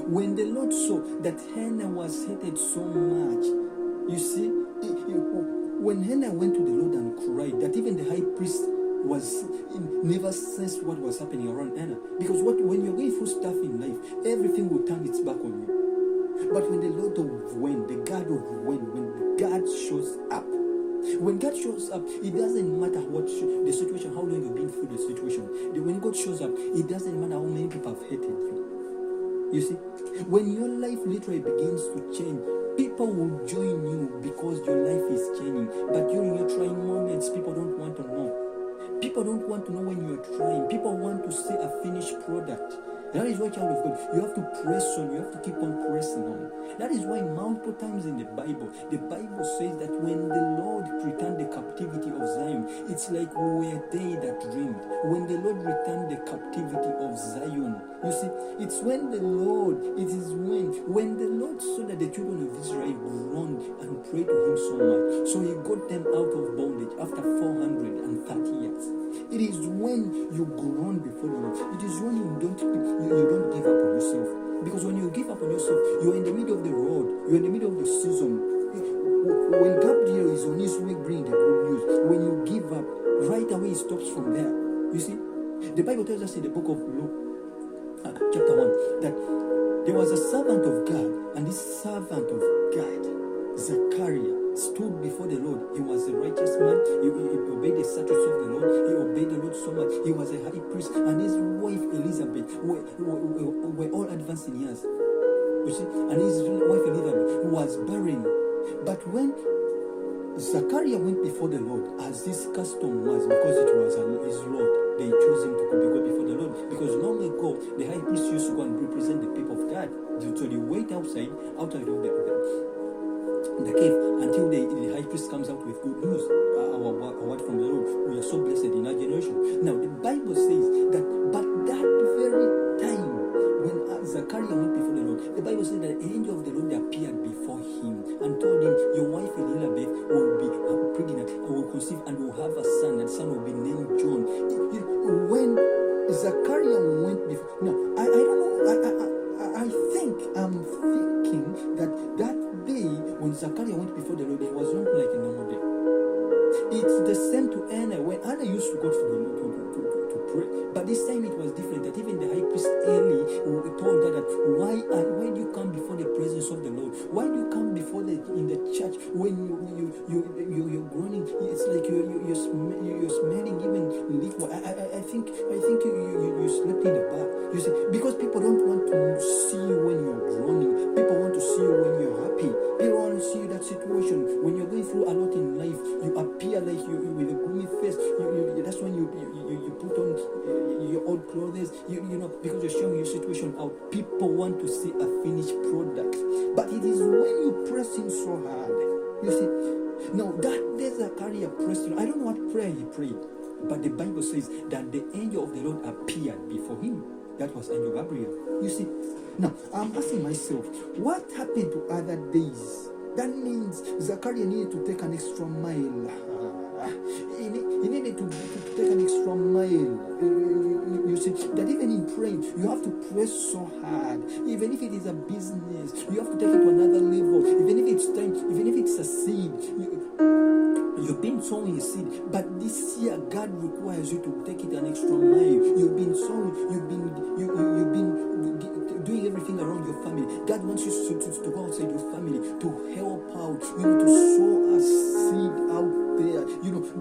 When the Lord saw that Hannah was hated so much, you see, when Hannah went to the Lord and cried, that even the high priest was never sensed what was happening around Hannah. Because when you're going through stuff in life, everything will turn its back on you. But when the Lord of when, the God of when God shows up, when God shows up, it doesn't matter what the situation, how long you've been through the situation. When God shows up, it doesn't matter how many people have hated you. You see, when your life literally begins to change, people will join you because your life is changing. But during your trying moments, people don't want to know. People don't want to know when you're trying. People want to see a finished product. That is why, child of God, you have to press on. You have to keep on pressing on. That is why multiple times in the Bible says that when the Lord returned the captivity of Zion, it's like we were they that dreamed. When the Lord returned the captivity of Zion, you see, it's when the Lord, it is when the Lord saw that the children of Israel groaned and prayed to him so much, so he got them out of bondage after 430 years. It is when you groan before the Lord. It is when you don't give up on yourself. Because when you give up on yourself, you're in the middle of the road. You're in the middle of the season. When Gabriel is on his way bringing the good news, when you give up, right away it stops from there. You see, the Bible tells us in the book of Luke, chapter 1, that there was a servant of God, and this servant of God, Zachariah, stood before the Lord. He was a righteous man. He obeyed the statutes of the Lord. He obeyed the Lord so much. He was a high priest, and his wife Elizabeth were all advanced in years. You see, and his wife Elizabeth was barren. But when Zachariah went before the Lord, as this custom was, because it was his Lord, they chose him to go before the Lord. Because long ago, the high priest used to go and represent the people of God. So they wait outside of the cave until the high priest comes out with good news, a word from the Lord. We are so blessed in our generation. Now the Bible says that, but that very time when Zachariah went before the Lord, the Bible says that the angel of the Lord appeared before him and told him, your wife Elizabeth will be pregnant and will conceive and will have a son, and the son will be named John. When Zachariah went before, no, I don't know, I'm thinking that day when Zachariah went before the Lord, it was not like a normal day. It's the same to Anna. When Anna used to go to the Lord to pray, but this time it was different. That even the high priest Eli told her that why do you come before the presence of the Lord? Why do you come before in the church when you're groaning? It's like you're smelling even liquid. I think you slept in the bar. You see, because people don't want to see you when you're groaning. People want to see you when you're happy. People want to see that situation when you're going through a lot in life. You appear like you with a gloomy face. That's when you put on your old clothes. You know, because you're showing your situation out. People want to see a finished product. But it is when you press in so hard. You see, now that day Zachariah pressed in. I don't know what prayer he prayed, but the Bible says that the angel of the Lord appeared before him. That was Angel Gabriel. You see, now I'm asking myself, what happened to other days? That means Zachariah needed to take an extra mile. He needed to take an extra mile. You see, that even in praying, you have to press so hard. Even if it is a business, you have to take it to another level. Even if it's time, even if it's a seed. You've been sowing a seed, but this year God requires you to take it an extra mile. You've been sowing, you've been doing everything around your family. God wants you to go outside your family to help out, to sow a seed out there,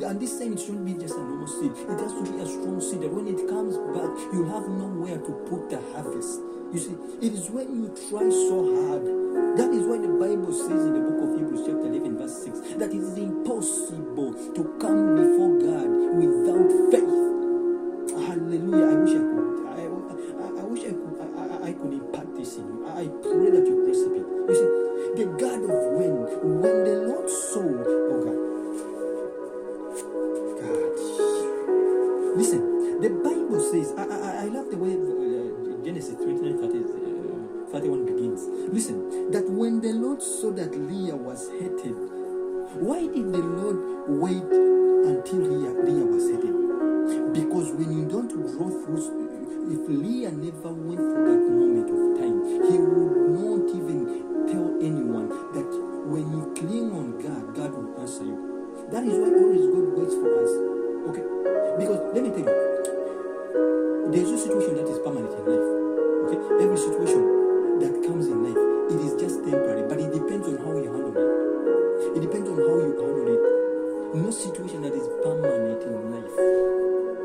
and this time it shouldn't be just a normal seed. It has to be a strong seed that when it comes back, you'll have nowhere to put the harvest. You see, it is when you try so hard. That is why the Bible says in the book of Hebrews chapter 11 verse 6 that it is impossible to come before God without faith. Hallelujah. I wish I could impart this in you. I pray that you grasp it. You see, the God of when the Lord saw, oh God. Listen, the Bible says, I love the way Genesis 31 begins. Listen, that when the Lord saw that Leah was hated, why did the Lord wait until Leah was hated? Because when you don't grow through, if Leah never went through that moment of time, he every situation that comes in life, it is just temporary, but it depends on how you handle it. It depends on how you handle it. No situation that is permanent in life.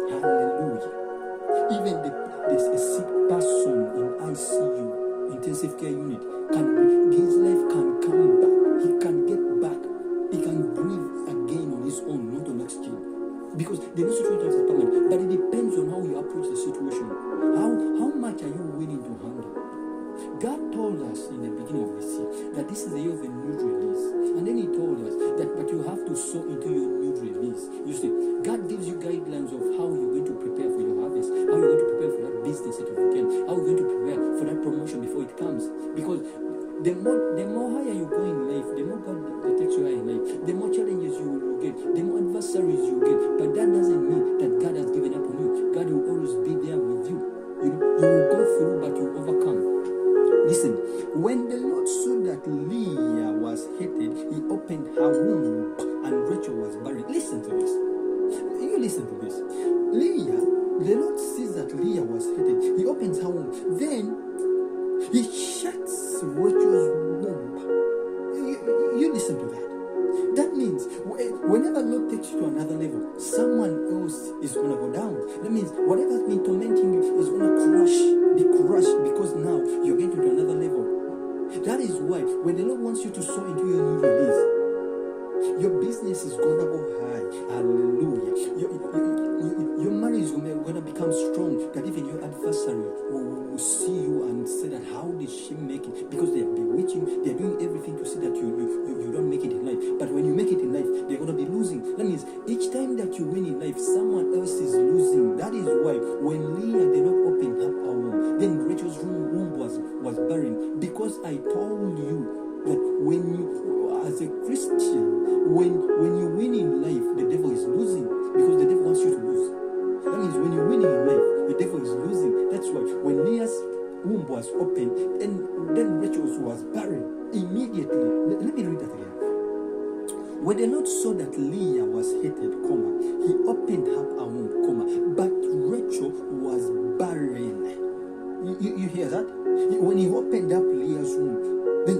Hallelujah. Even there's a sick person in ICU, intensive care unit, his life can come back. He can get back. He can breathe again on his own, not on oxygen. Because the situation that is permanent. But it depends on how you approach the situation. How much are you willing to handle? God told us in the beginning of this year that this is the year of a new release. And then he told us that but you have to sow into your new release. You see, God gives you guidelines of how you're going to prepare for your harvest, how you're going to prepare for that business that you can, how you're going to prepare for that promotion before it comes. Because the more higher you go in life, the more God takes you higher in life, the more challenges you will get, the more adversaries you get. But that doesn't mean that God has given up on you. God will always be there with you. You will go through, but you overcome. Listen, when the Lord saw that Leah was hated, he opened her womb and Rachel was barren. Listen to this. You listen to this. The Lord sees that Leah was hated. He opens her womb. Then he shuts Rachel's womb. You listen to that. That means whenever God takes you to another level, someone else is going to go down. That means whatever has been tormenting you is going to be crushed because now you're getting to another level. That is why when the Lord wants you to sow into your new release, your business is going to go high. Hallelujah. Your marriage is going to become strong, that even your adversary will see you and say that how did she make it? Because they are bewitching, they are doing everything to see that you don't make it in life. But when you make it in life, they're going to be losing. That means each time that you win in life, someone else is losing. That is why when Leah did not open up her womb, then Rachel's womb was barren. Because I told you that when you, as a Christian, when you win in life, the devil is losing. Because the devil wants you to lose. That means when you're winning in life, the devil is losing. That's why when Leah's womb was open, and then Rachel's was barren, immediately. Let me read that again. When the Lord saw that Leah was hated, he opened up her womb, but Rachel was barren. You hear that? When he opened up Leah's womb, then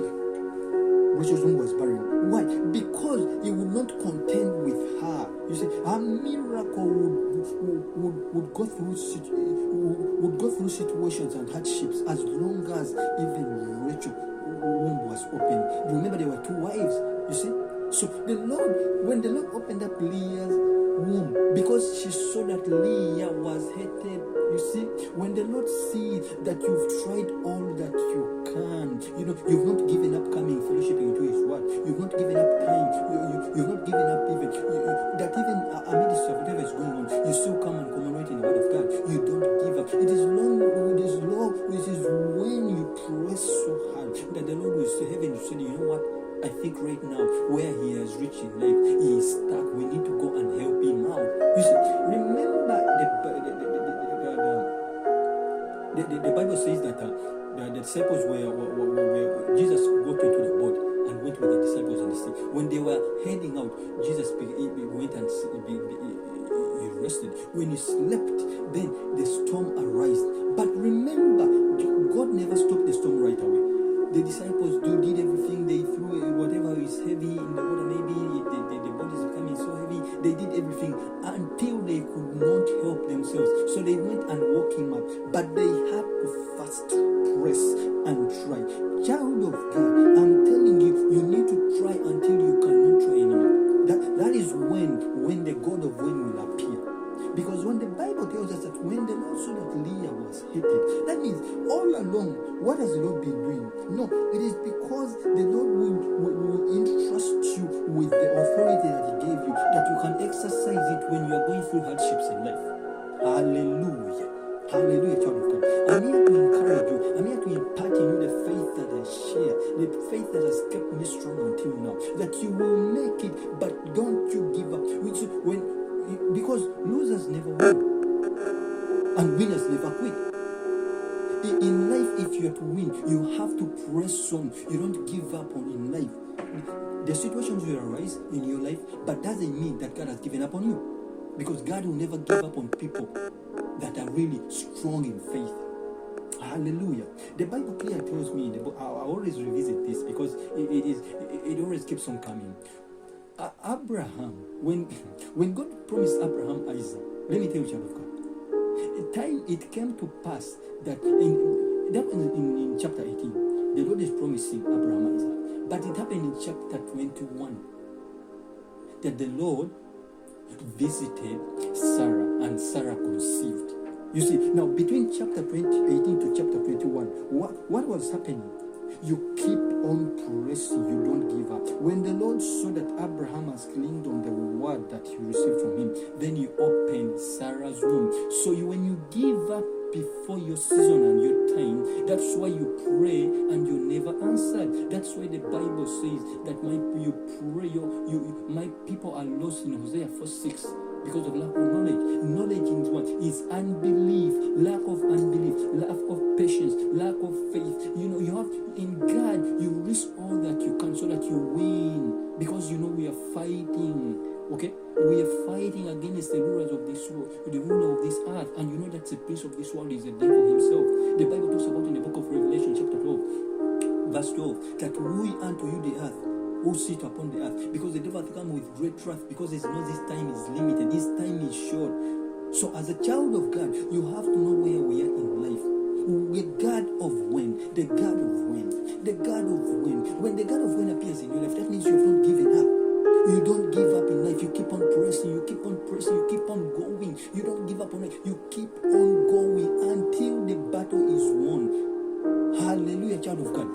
Rachel's womb was barren. Why? Because he would not contend with her. You see, her miracle would go through situations and hardships as long as even Rachel's womb was open. Remember, there were two wives. You see. So when the Lord opened up Leah's womb, because she saw that Leah was hated, you see, when the Lord sees that you've tried all that you can, you've not given up coming, fellowshipping into His word, you've not given up time, you've not given up even, that even amidst of whatever is going on, you still come and commemorate in the word of God. You don't give up. It is when you press so hard that the Lord will say, heaven, you say, you know what? I think right now, where he has reached in life, he is stuck. We need to go and help him out. You see, remember the Bible says that the disciples were Jesus got into the boat and went with the disciples on the sea. When they were heading out, Jesus went and he rested. When he slept, then the storm arose. But remember, God never stopped the storm right away. The disciples did everything. They threw whatever is heavy in the water. Maybe the boat is becoming so heavy. They did everything until they could not help themselves. So they went and woke him up. But they had to fast, press, and try. Child of God, I'm telling you, you need to try until you cannot try anymore. That is when the God of when will appear. Because when the Bible tells us that when the Lord saw that Leah was hated, that means all along, what has the Lord been doing? No, it is because the Lord will entrust you with the authority that He gave you, that you can exercise it when you are going through hardships in life. Hallelujah. Hallelujah, child of God. I'm here to encourage you. I'm here to impart in you the faith that I share, the faith that has kept me strong until now. That you will make it, but don't you give up. Because losers never win and winners never quit. In life, if you are to win, you have to press on. You don't give up on in life. The situations will arise in your life, but doesn't mean that God has given up on you. Because God will never give up on people that are really strong in faith. Hallelujah. The Bible clearly tells me in the book, I always revisit this because it always keeps on coming. Abraham, when God promised Abraham Isaac, let me tell you, child of God, it came to pass that in chapter 18, the Lord is promising Abraham Isaac, but it happened in chapter 21 that the Lord visited Sarah and Sarah conceived. You see, now between chapter 18 to chapter 21, what was happening? You keep on pressing, you don't give up. When the Lord saw that Abraham has clinged on the word that he received from him, then he opened Sarah's womb. So when you give up before your season and your time, that's why you pray and you never answered. That's why the Bible says that my people are lost in Hosea 4:6. Because of lack of knowledge. Knowledge is what? Is unbelief, lack of unbelief, lack of patience, lack of faith. You know, you have in God, you risk all that you can so that you win. Because you know we are fighting. Okay? We are fighting against the rulers of this world, the ruler of this earth, and you know that the prince of this world is the devil himself. The Bible talks about in the book of Revelation, chapter 12, verse 12, that we unto you the earth who sit upon the earth, because the devil has come with great wrath, because it's not this time is limited, this time is short. So as a child of God, you have to know where we are in life. The God of when, the God of when, the God of when. When the God of when appears in your life, that means you have not given up. You don't give up in life. You keep on pressing, you keep on pressing, you keep on going. You don't give up on it. You keep on going until the battle is won. Hallelujah, child of God.